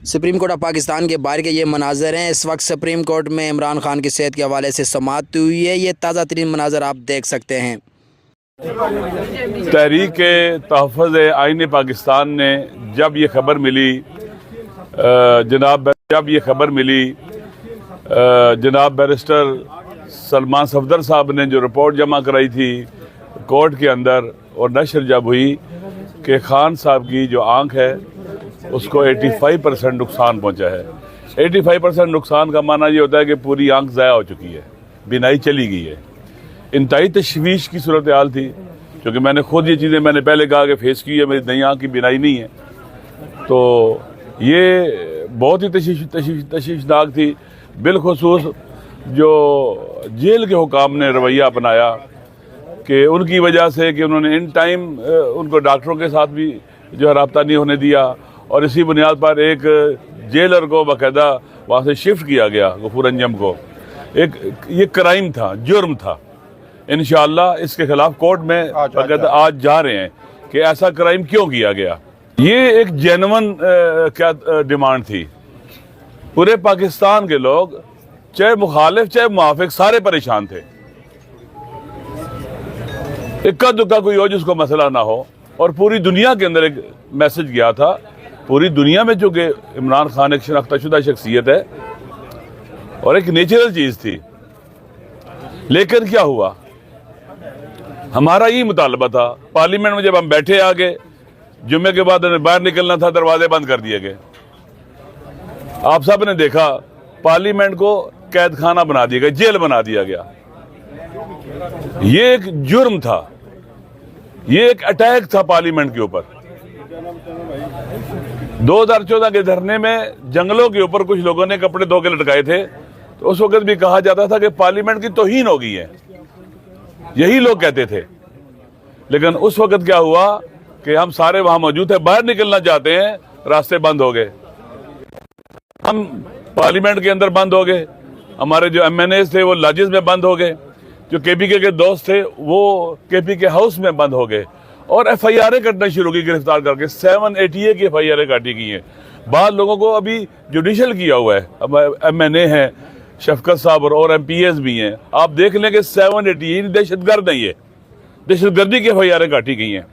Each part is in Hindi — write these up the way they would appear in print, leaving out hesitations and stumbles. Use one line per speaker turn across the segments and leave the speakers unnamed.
सुप्रीम कोर्ट ऑफ पाकिस्तान के बाहर के ये मनाजर हैं। इस वक्त सुप्रीम कोर्ट में इमरान खान की सेहत के हवाले से समाअत हुई है। ये ताज़ा तरीन मनाजर आप देख सकते हैं।
तहरीक तहफ़्फ़ुज़ आईन पाकिस्तान ने जब ये खबर मिली जनाब बैरिस्टर सलमान सफदर साहब ने जो रिपोर्ट जमा कराई थी कोर्ट के अंदर, और नशर जब हुई कि खान साहब की जो आंख है उसको 85% नुकसान पहुंचा है। 85% नुकसान का माना ये होता है कि पूरी आंख ज़ाया हो चुकी है, बिनाई चली गई है। इंतहाई तशवीश की सूरत हाल थी, क्योंकि मैंने खुद ये चीज़ें मैंने पहले कहा कि फेस की है, मेरी नई आंख की बिनाई नहीं है। तो ये बहुत ही तशवीशनाक थी। बिलखुसूस जो जेल के हुकाम ने रवैया अपनाया कि उनकी वजह से कि उन्होंने इन टाइम उनको डॉक्टरों के साथ भी जो है रब्ता नहीं होने दिया, और इसी बुनियाद पर एक जेलर को बाकायदा वहाँ से शिफ्ट किया गया, गफूर अंजम को। ये क्राइम था, जुर्म था। इंशाअल्लाह इसके खिलाफ कोर्ट में आज जा रहे हैं कि ऐसा क्राइम क्यों किया गया। ये एक जेन्युइन क्या डिमांड थी। पूरे पाकिस्तान के लोग, चाहे मुखालिफ चाहे मुआफिक, सारे परेशान थे। इक्का दुक्का कोई हो जिसको मसला ना हो, और पूरी दुनिया के अंदर एक मैसेज गया था। पूरी दुनिया में चूंकि इमरान खान एक शनाख्ताशुदा शख्सियत है और एक नेचुरल चीज थी, लेकिन क्या हुआ, हमारा ये मुतालबा था। पार्लियामेंट में जब हम बैठे आगे, जुम्मे के बाद बाहर निकलना था, दरवाजे बंद कर दिए गए। आप सब ने देखा, पार्लियामेंट को कैद खाना बना दिया गया, जेल बना दिया गया। ये एक जुर्म था, ये एक अटैक था पार्लियामेंट के ऊपर। 2014 के धरने में जंगलों के ऊपर कुछ लोगों ने कपड़े धो के लटकाए थे, तो उस वक्त भी कहा जाता था कि पार्लियामेंट की तौहीन हो गई है, यही लोग कहते थे। लेकिन उस वक्त क्या हुआ कि हम सारे वहां मौजूद थे, बाहर निकलना चाहते हैं, रास्ते बंद हो गए, हम पार्लियामेंट के अंदर बंद हो गए। हमारे जो MNA थे वो लॉजेस में बंद हो गए, जो KPK के दोस्त थे वो KPK हाउस में बंद हो गए, और FIR कटना शुरू की, गिरफ्तार करके 780 की FIR काटी गई हैं। बाद लोगों को अभी जुडिशल किया हुआ है। अब MNA हैं, शफकत साहब और MPs भी हैं। आप देख लें कि 780 दहशतगर्द नहीं है, दहशतगर्दी की FIR काटी गई हैं।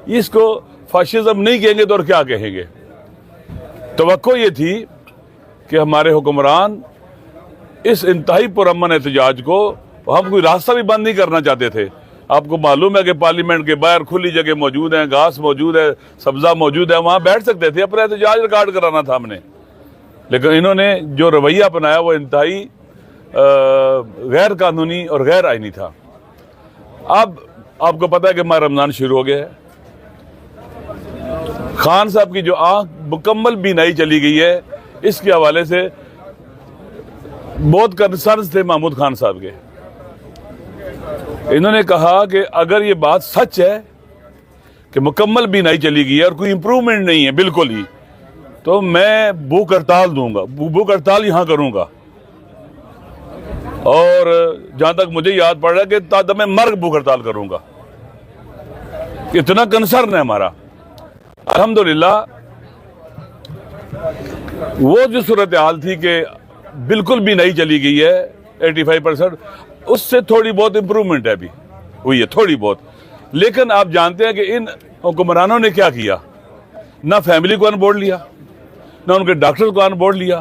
इसको फाशिज्म नहीं कहेंगे तो और क्या कहेंगे। तवक्को ये थी कि हमारे हुक्मरान इस इंतहाई पुरअमन एहतजाज को, हम कोई रास्ता भी बंद नहीं करना चाहते थे। आपको मालूम है कि पार्लियामेंट के बाहर खुली जगह मौजूद है, घास मौजूद है, सब्जा मौजूद है, वहां बैठ सकते थे, अपना एहतजाज रिकॉर्ड कराना था हमने। लेकिन इन्होंने जो रवैया अपनाया वो इंतहाई गैर कानूनी और गैर आईनी था। अब आपको पता है कि माह रमजान शुरू हो गया है। खान साहब की जो आंख मुकम्मल बीनाई चली गई है, इसके हवाले से बहुत कंसर्न थे महमूद खान साहब के। इन्होंने कहा कि अगर ये बात सच है कि मुकम्मल बीनाई चली गई है और कोई इंप्रूवमेंट नहीं है बिल्कुल ही, तो मैं भूख हड़ताल दूंगा, भूख हड़ताल यहां करूंगा। और जहां तक मुझे याद पड़ रहा है कि तादम मर्ग भूख हड़ताल करूंगा। इतना कंसर्न है हमारा। अल्हम्दुलिल्लाह वो जो सूरत हाल थी कि बिल्कुल भी नहीं चली गई है 85%, उससे थोड़ी बहुत इंप्रूवमेंट है, अभी हुई है थोड़ी बहुत। लेकिन आप जानते हैं कि इन हुक्मरानों ने क्या किया, ना फैमिली को ऑन बोर्ड लिया, ना उनके डॉक्टर को ऑन बोर्ड लिया,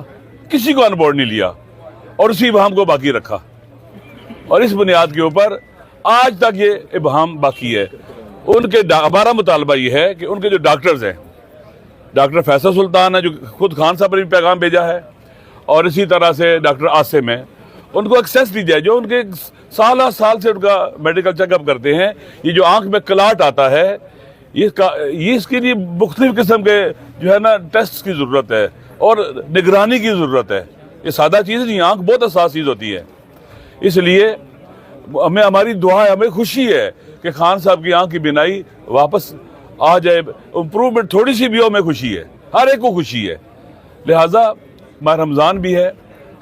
किसी को ऑन बोर्ड नहीं लिया, और उसी इबहम को बाकी रखा। और इस बुनियाद के ऊपर आज तक ये इबहम बाकी है। हमारा मुतालबा ये है कि उनके जो डॉक्टर्स हैं, डॉक्टर फैसल सुल्तान है जो खुद खान साहब ने पैगाम भेजा है, और इसी तरह से डॉक्टर आसिम है, उनको एक्सेस दी जाए, जो उनके साल से उनका मेडिकल चेकअप करते हैं। ये जो आंख में क्लाट आता है, ये इसके लिए मुख्तलिफ किस्म के जो है ना टेस्ट की ज़रूरत है और निगरानी की ज़रूरत है। ये सादा चीज़ नहीं, आंख बहुत हसास चीज़ होती है। इसलिए हमें, हमारी दुआ है, हमें खुशी है कि खान साहब की आंख की बिनाई वापस आ जाए, इम्प्रूवमेंट थोड़ी सी भी हो, हमें खुशी है, हर एक को खुशी है। लिहाजा माह रमज़ान भी है,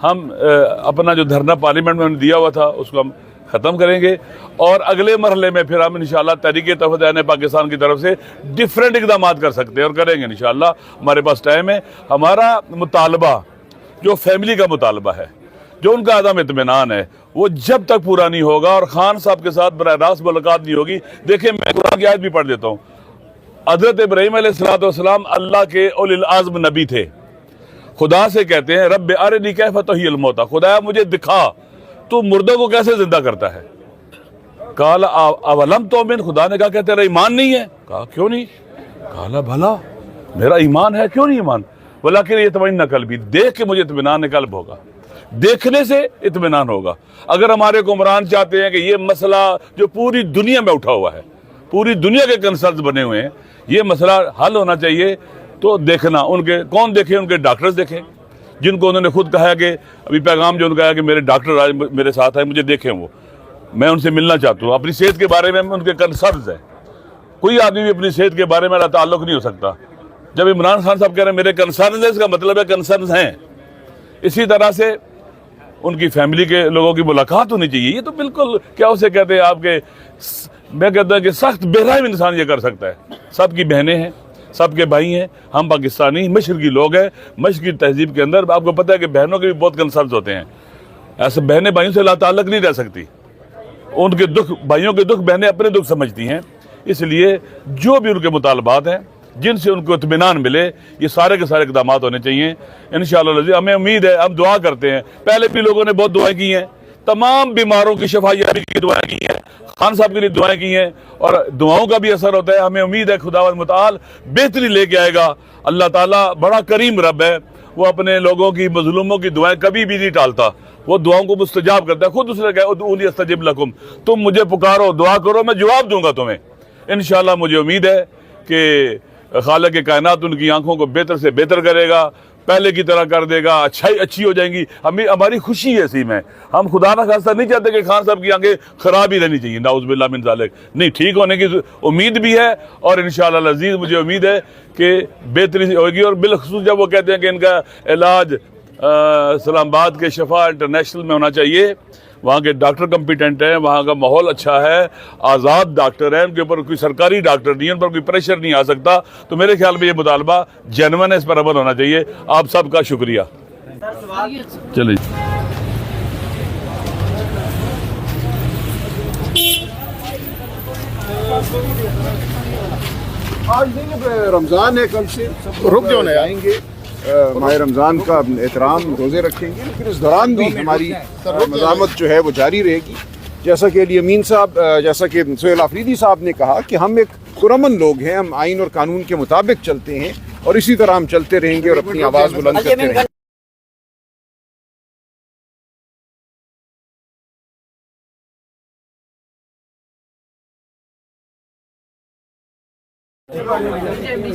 हम अपना जो धरना पार्लियामेंट में दिया हुआ था उसको हम ख़त्म करेंगे और अगले मरहले में फिर हम इंशाअल्लाह तहरीक-ए-तहफ़्फ़ुज़ पाकिस्तान की तरफ से डिफरेंट इक़दाम कर सकते हैं और करेंगे इंशाअल्लाह। हमारे पास टाइम है। हमारा मुतालबा जो फैमिली का मुतालबा है, जो उनका अदम इत्मीनान है, वो जब तक पूरा नहीं होगा और खान साहब के साथ बराह रास्त मुलाकात नहीं होगी। देखिए, मैं कुरान की आयत भी पढ़ देता हूँ। हज़रत इब्राहीम अलैहिस्सलाम अल्लाह के उलिल आज़्म नबी थे। खुदा से कहते हैं, रब्बे अरनी कैफ़ तुह्यिल मौता, खुदाया मुझे दिखा तू मुर्दों को कैसे जिंदा करता है। काला अवलम तोमिन, खुदा ने कहा क्या तेरा ईमान नहीं है? कहा क्यों नहीं? काला भला मेरा ईमान है, क्यों नहीं ईमान? वलाकिन यतमइन्ना क़ल्बी, देख के मुझे इत्मीनान क़ल्ब होगा, देखने से इत्मीनान होगा। अगर हमारे हुक्मरान चाहते हैं कि ये मसला जो पूरी दुनिया में उठा हुआ है, पूरी दुनिया के कंसर्न बने हुए हैं, ये मसला हल होना चाहिए, तो देखना उनके कौन देखे, उनके डॉक्टर्स देखें, जिनको उन्होंने खुद कहा कि अभी पैगाम जो उन्होंने कहा कि मेरे डॉक्टर आज मेरे साथ हैं, मुझे देखें, वो मैं उनसे मिलना चाहता हूँ। अपनी सेहत के बारे में उनके कंसर्न है। कोई आदमी भी अपनी सेहत के बारे में ताल्लुक नहीं हो सकता। जब इमरान खान साहब कह रहे हैं मेरे कंसर्न है, इसका मतलब है कंसर्न हैं। इसी तरह से उनकी फैमिली के लोगों की मुलाकात होनी चाहिए। ये तो बिल्कुल क्या उसे कहते हैं आपके, मैं कहता हूँ कि सख्त बेरहम इंसान ये कर सकता है। सबकी बहनें हैं, सबके भाई हैं, हम पाकिस्तानी मशरकी लोग हैं। मशरकी तहजीब के अंदर आपको पता है कि बहनों के भी बहुत कंसर्न होते हैं। ऐसे बहनें भाइयों से ताल्लुक नहीं रह सकती। उनके दुख, भाइयों के दुख बहनें अपने दुख समझती हैं। इसलिए जो भी उनके मुतालबात हैं, जिनसे उनको इत्मीनान मिले, ये सारे के सारे इक़दाम होने चाहिए इंशाअल्लाह। हमें उम्मीद है, हम दुआ करते हैं। पहले भी लोगों ने बहुत दुआएं की हैं, तमाम बीमारों की शफायाबी की दुआएं की हैं, खान साहब के लिए दुआएं की हैं, और दुआओं का भी असर होता है। हमें उम्मीद है खुदावंद मुताल बेहतरी लेके आएगा। अल्लाह ताला बड़ा करीम रब है, वो अपने लोगों की, मजलूमों की दुआएं कभी भी नहीं टालता। वो दुआओं को मुस्तजाब करता है। खुद उसने कहा उदऊनी अस्तजिब लकुम, तुम मुझे पुकारो, दुआ करो, मैं जवाब दूंगा तुम्हें। इंशाअल्लाह मुझे उम्मीद है कि खालिक के कायनात उनकी आंखों को बेहतर से बेहतर करेगा, पहले की तरह कर देगा, अच्छी हो जाएंगी। हमारी खुशी है इसी में। हम खुदा ना खास्ता नहीं चाहते कि खान साहब की आंखें खराब ही रहनी चाहिए, नाउज़ुबिल्लाह मिन ज़ालिक। नहीं, ठीक होने की उम्मीद भी है और इंशाअल्लाह अज़ीज़ मुझे उम्मीद है कि बेहतरी होगी। और बिलखुसूस जब वो कहते हैं कि इनका इलाज इस्लामाबाद के शफा इंटरनेशनल में होना चाहिए, वहाँ के डॉक्टर कम्पिटेंट हैं, वहाँ का माहौल अच्छा है, आज़ाद डॉक्टर हैं, उनके ऊपर कोई सरकारी डॉक्टर नहीं है, उन पर कोई प्रेशर नहीं आ सकता। तो मेरे ख्याल में ये मुतालबा जेन्युइन है, इस पर अमल होना चाहिए। आप सबका शुक्रिया। चलिए
आज रमज़ान है, कल से रुक जाओ ना, आएंगे माह रमज़ान का एहतराम रोज़े रखेंगे, लेकिन इस दौरान भी हमारी मज़ामत जो है वो जारी रहेगी। जैसा कि अली अमीन साहब, जैसा कि सोहेल आफरीदी साहब ने कहा कि हम एक पुरअमन लोग हैं, हम आइन और कानून के मुताबिक चलते हैं और इसी तरह हम चलते रहेंगे और अपनी आवाज़ बुलंद करते रहेंगे।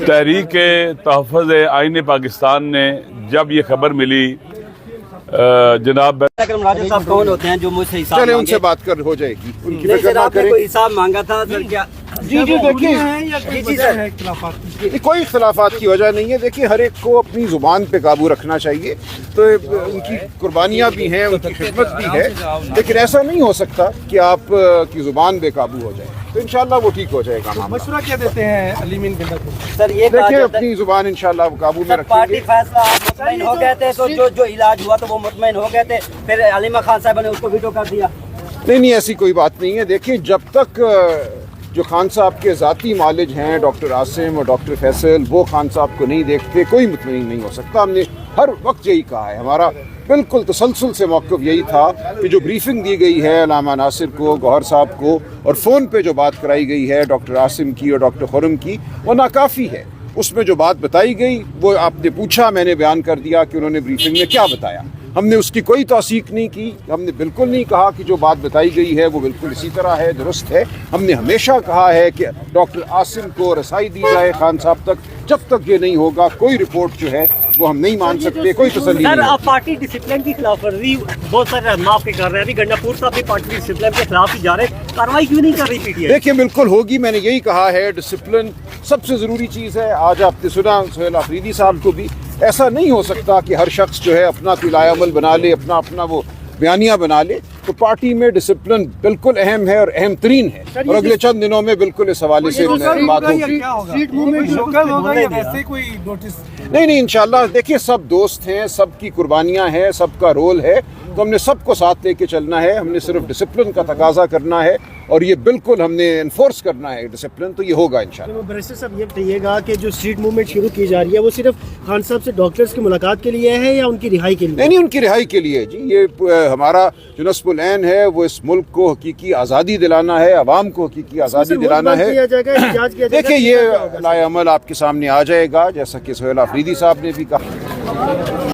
तहरीक-ए-तहफ़्फ़ुज़ आईन पाकिस्तान ने जब ये खबर मिली, जनाब
राजा साहब कौन होते हैं जो मुझसे हिसाब
चले
मांगे?
उनसे बात कर हो जाएगी, उनकी
नहीं
फिक्र
सर,
ना
आपने
करें।
कोई हिसाब मांगा था सर? क्या
जी देखिए,
जी सर,
ये कोई इख्तलाफात की वजह नहीं है। देखिए, हर एक को अपनी ज़ुबान पे काबू रखना चाहिए, तो उनकी कुर्बानियाँ भी हैं, उनकी खिदमत भी है, लेकिन ऐसा नहीं हो सकता कि आप की ज़ुबान बेकाबू हो जाए। तो इंशाल्लाह वो ठीक हो जाएगा मामला।
मशवरा क्या देते हैं अली मीन बिल्डर को?
सर ये कहा
देखिए,
जाता है-
अपनी ज़ुबान इंशाल्लाह वो काबू में
सर पार्टी
रखेंगे।
फैसला आप मुतमईन हो गए थे, तो जो इलाज हुआ तो वो मुतमईन हो गए थे, फिर अलीमा खान साहब ने उसको वीटो कर दिया।
नहीं, ऐसी कोई बात नहीं है। देखिए, जब तक जो खान साहब के ज़ाती मालिज हैं डॉक्टर आसिम और डॉक्टर फैसल, वो खान साहब को नहीं देखते, कोई मुतमईन नहीं हो सकता। हमने हर वक्त यही कहा है, हमारा बिल्कुल तसलसल से मौक़िफ़ यही था कि जो ब्रीफिंग दी गई है अल्लामा नासिर को, गौहर साहब को, और फ़ोन पे जो बात कराई गई है डॉक्टर आसिम की और डॉक्टर खुरम की, वो नाकाफ़ी है। उसमें जो बात बताई गई वो आपने पूछा, मैंने बयान कर दिया कि उन्होंने ब्रीफिंग में क्या बताया। हमने उसकी कोई तौसीक नहीं की। हमने बिल्कुल नहीं कहा कि जो बात बताई गई है वो बिल्कुल इसी तरह है, दुरुस्त है। हमने हमेशा कहा है कि डॉक्टर आसिम को रसाई दी जाए खान साहब तक। जब तक ये नहीं होगा, कोई रिपोर्ट जो है वो हम नहीं मान सकते, कोई तसल्ली
सर,
नहीं।
आप पार्टी डिसिप्लिन की खिलाफ वर्जी बहुत सारे रहनुमा के कर रहे हैं। अभी गंडापुर साहब भी पार्टी डिसिप्लिन के खिलाफ ही जा रहे हैं, कार्रवाई क्यों नहीं कर रही पीटीआई?
देखिए, बिल्कुल होगी, मैंने यही कहा है, डिसिप्लिन सबसे ज़रूरी चीज़ है। आज आपने सुना सोहेल आफरीदी साहब को भी, ऐसा नहीं हो सकता कि हर शख्स जो है अपना कोई लायामल बना ले, अपना वो बयानिया बना ले, तो पार्टी में डिसिप्लिन बिल्कुल अहम है और अहम तरीन है, और अगले चंद दिनों में बिल्कुल इस हवाले से बात होगी।
सीट मूवमेंट लोकल होगा या वैसे कोई नोटिस?
नहीं इंशाल्लाह, देखिए सब दोस्त हैं, सबकी कुर्बानियां हैं, सबका रोल है, तो हमने सबको साथ लेके चलना है। हमने सिर्फ डिसिप्लिन का तकाजा करना है और ये बिल्कुल हमने इन्फोर्स करना है डिसिप्लिन, तो ये होगा इंशाल्लाह।
तो बैरिस्टर साहब ये बताइएगा कि जो स्ट्रीट मूवमेंट शुरू की जा रही है वो सिर्फ खान साहब से डॉक्टर्स की मुलाकात के लिए है या उनकी रिहाई के लिए?
नहीं, उनकी रिहाई के लिए जी। ये हमारा जो नस्बुल ऐन है वो इस मुल्क को हकीकी आज़ादी दिलाना है, अवाम को हकीकी आज़ादी दिलाना है। देखिए ये लाए अमल आपके सामने आ जाएगा, जैसा कि सोहेल आफरीदी साहब ने भी कहा।